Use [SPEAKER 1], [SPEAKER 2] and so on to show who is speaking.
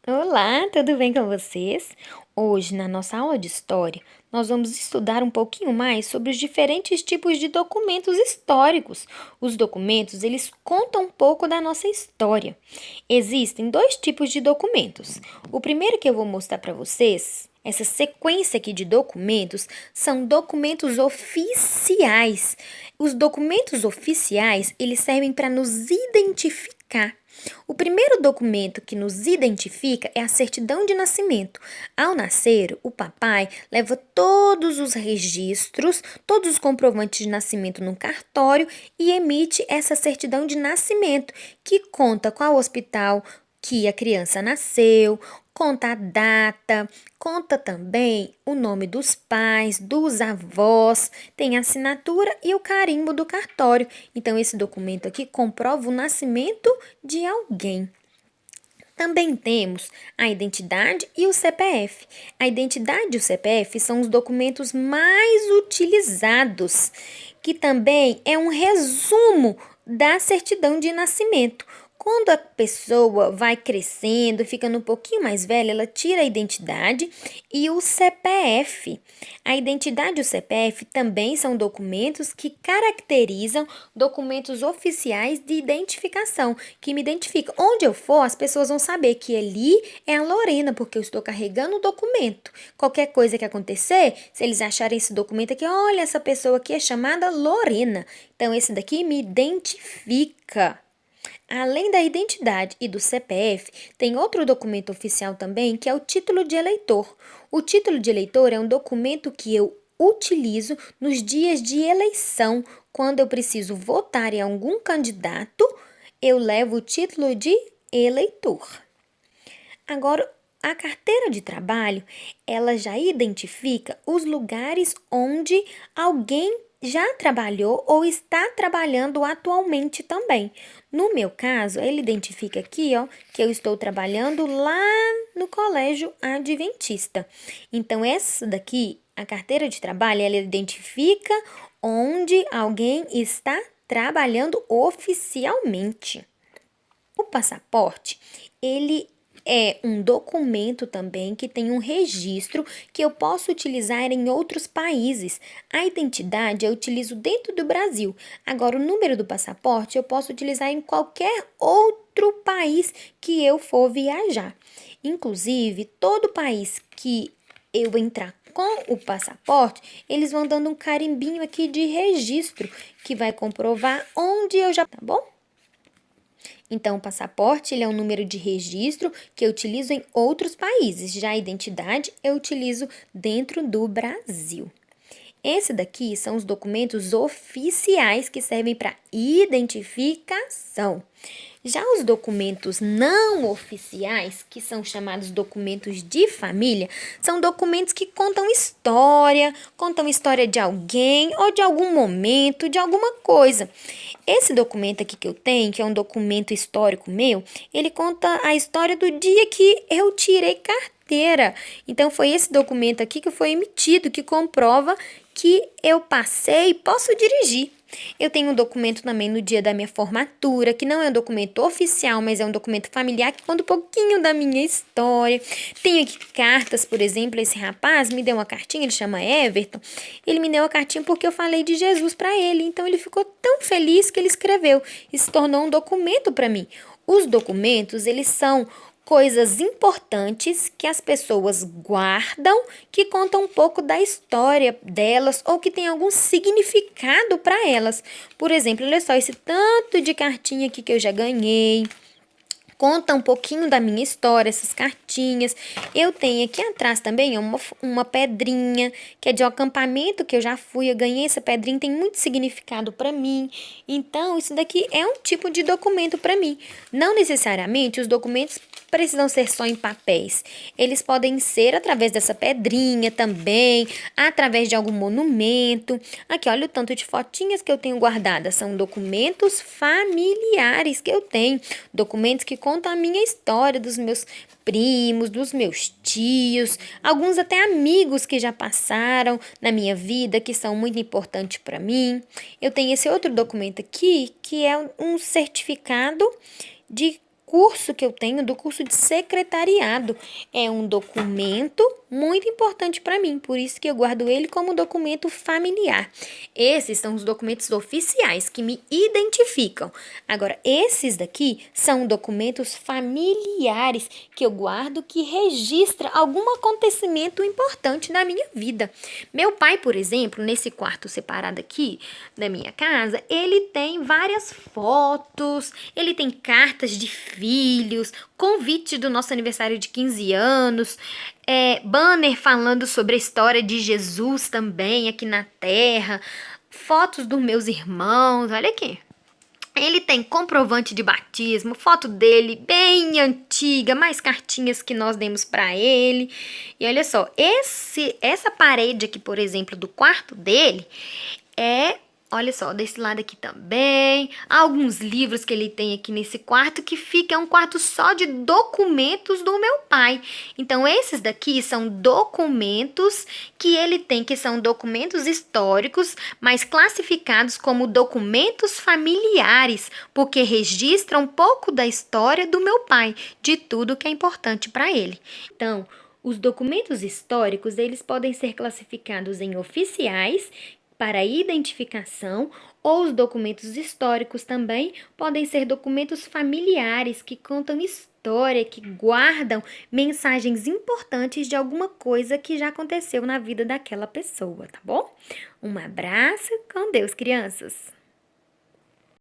[SPEAKER 1] Olá, tudo bem com vocês? Hoje, na nossa aula de história, nós vamos estudar um pouquinho mais sobre os diferentes tipos de documentos históricos. Os documentos, eles contam um pouco da nossa história. Existem dois tipos de documentos. O primeiro que eu vou mostrar para vocês, essa sequência aqui de documentos, são documentos oficiais. Os documentos oficiais, eles servem para nos identificar. O primeiro documento que nos identifica é a certidão de nascimento. Ao nascer, o papai leva todos os registros, todos os comprovantes de nascimento no cartório e emite essa certidão de nascimento, que conta qual hospital que a criança nasceu, conta a data, conta também o nome dos pais, dos avós, tem a assinatura e o carimbo do cartório. Então, esse documento aqui comprova o nascimento de alguém. Também temos a identidade e o CPF. A identidade e o CPF são os documentos mais utilizados, que também é um resumo da certidão de nascimento. Quando a pessoa vai crescendo, ficando um pouquinho mais velha, ela tira a identidade e o CPF. A identidade e o CPF também são documentos que caracterizam documentos oficiais de identificação, que me identificam. Onde eu for, as pessoas vão saber que ali é a Lorena, porque eu estou carregando o documento. Qualquer coisa que acontecer, se eles acharem esse documento aqui, olha, essa pessoa aqui é chamada Lorena. Então, esse daqui me identifica. Além da identidade e do CPF, tem outro documento oficial também, que é o título de eleitor. O título de eleitor é um documento que eu utilizo nos dias de eleição. Quando eu preciso votar em algum candidato, eu levo o título de eleitor. Agora, a carteira de trabalho, ela já identifica os lugares onde alguém já trabalhou ou está trabalhando atualmente também. No meu caso, ele identifica aqui, ó, que eu estou trabalhando lá no Colégio Adventista. Então, essa daqui, a carteira de trabalho, ela identifica onde alguém está trabalhando oficialmente. O passaporte, ele é um documento também que tem um registro que eu posso utilizar em outros países. A identidade eu utilizo dentro do Brasil. Agora, o número do passaporte eu posso utilizar em qualquer outro país que eu for viajar. Inclusive, todo país que eu entrar com o passaporte, eles vão dando um carimbinho aqui de registro que vai comprovar onde eu já, tá bom? Então, o passaporte ele é um número de registro que eu utilizo em outros países. Já a identidade eu utilizo dentro do Brasil. Esse daqui são os documentos oficiais que servem para identificação. Já os documentos não oficiais, que são chamados documentos de família, são documentos que contam história de alguém ou de algum momento, de alguma coisa. Esse documento aqui que eu tenho, que é um documento histórico meu, ele conta a história do dia que eu tirei carteira. Então, foi esse documento aqui que foi emitido, que comprova que eu passei e posso dirigir. Eu tenho um documento também no dia da minha formatura, que não é um documento oficial, mas é um documento familiar que conta um pouquinho da minha história. Tenho aqui cartas, por exemplo, esse rapaz me deu uma cartinha, ele chama Everton. Ele me deu uma cartinha porque eu falei de Jesus para ele, então ele ficou tão feliz que ele escreveu e se tornou um documento para mim. Os documentos, eles são coisas importantes que as pessoas guardam, que contam um pouco da história delas ou que tem algum significado para elas. Por exemplo, olha só esse tanto de cartinha aqui que eu já ganhei. Conta um pouquinho da minha história, essas cartinhas. Eu tenho aqui atrás também uma pedrinha, que é de um acampamento que eu já fui. Eu ganhei essa pedrinha, tem muito significado para mim. Então, isso daqui é um tipo de documento para mim. Não necessariamente os documentos precisam ser só em papéis. Eles podem ser através dessa pedrinha também, através de algum monumento. Aqui, olha o tanto de fotinhas que eu tenho guardadas. São documentos familiares que eu tenho. Documentos que contam a minha história, dos meus primos, dos meus tios, alguns até amigos que já passaram na minha vida, que são muito importantes para mim. Eu tenho esse outro documento aqui, que é um certificado de curso que eu tenho, do curso de secretariado. É um documento muito importante para mim, por isso que eu guardo ele como documento familiar. Esses são os documentos oficiais que me identificam. Agora, esses daqui são documentos familiares que eu guardo que registra algum acontecimento importante na minha vida. Meu pai, por exemplo, nesse quarto separado aqui da minha casa, ele tem várias fotos, ele tem cartas de filhos, convite do nosso aniversário de 15 anos, banner falando sobre a história de Jesus também aqui na Terra, fotos dos meus irmãos, olha aqui. Ele tem comprovante de batismo, foto dele bem antiga, mais cartinhas que nós demos para ele. E olha só, essa parede aqui, por exemplo, do quarto dele olha só, desse lado aqui também, alguns livros que ele tem aqui nesse quarto, que fica um quarto só de documentos do meu pai. Então, esses daqui são documentos que ele tem, que são documentos históricos, mas classificados como documentos familiares, porque registram um pouco da história do meu pai, de tudo que é importante para ele. Então, os documentos históricos, eles podem ser classificados em oficiais, para identificação, ou os documentos históricos também podem ser documentos familiares que contam história, que guardam mensagens importantes de alguma coisa que já aconteceu na vida daquela pessoa, tá bom? Um abraço, com Deus, crianças!